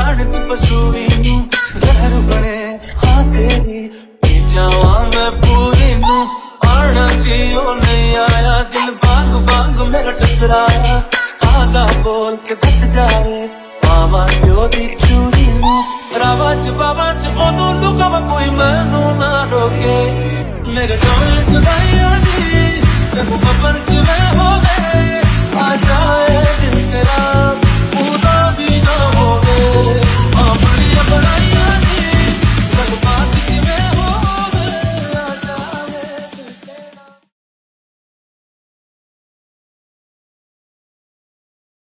ਜਾਣਦੀ ਪਸੂਈ ਨੂੰ ਜ਼ਹਿਰ ਬਣੇ ਹਾਂ ਤੇਰੀ ਪੀ ਜਾਵਾਂ ਮੈਂ ਪੂਰੀ ਨੂੰ ਆਣਾ ਸੀ ਉਹ ਨਹੀਂ ਆਇਆ ਦਿਲ ਬਾਗ ਬਾਗ ਮੇਰਾ ਟਕਰਾਇਆ ਆਗਾ ਬੋਲ ਕੇ ਦੱਸ ਜਾਵੇ ਮਾਵਾ ਪਿਓ ਦੀ ਚੂੜੀ ਨੂੰ ਰਾਵਾਂ ਚ ਬਾਵਾਂ ਚ ਉਹਨੂੰ ਲੁਕਾਵਾ ਕੋਈ ਮੈਨੂੰ ਨਾ ਰੋਕੇ ਮੇਰੇ ਡੋਲੇ ਜੁਦਾਈਆਂ ਦੀ ਤੈਨੂੰ ਖਬਰ ਕਿਵੇਂ ਹੋਵੇ ਆ ਜਾਏ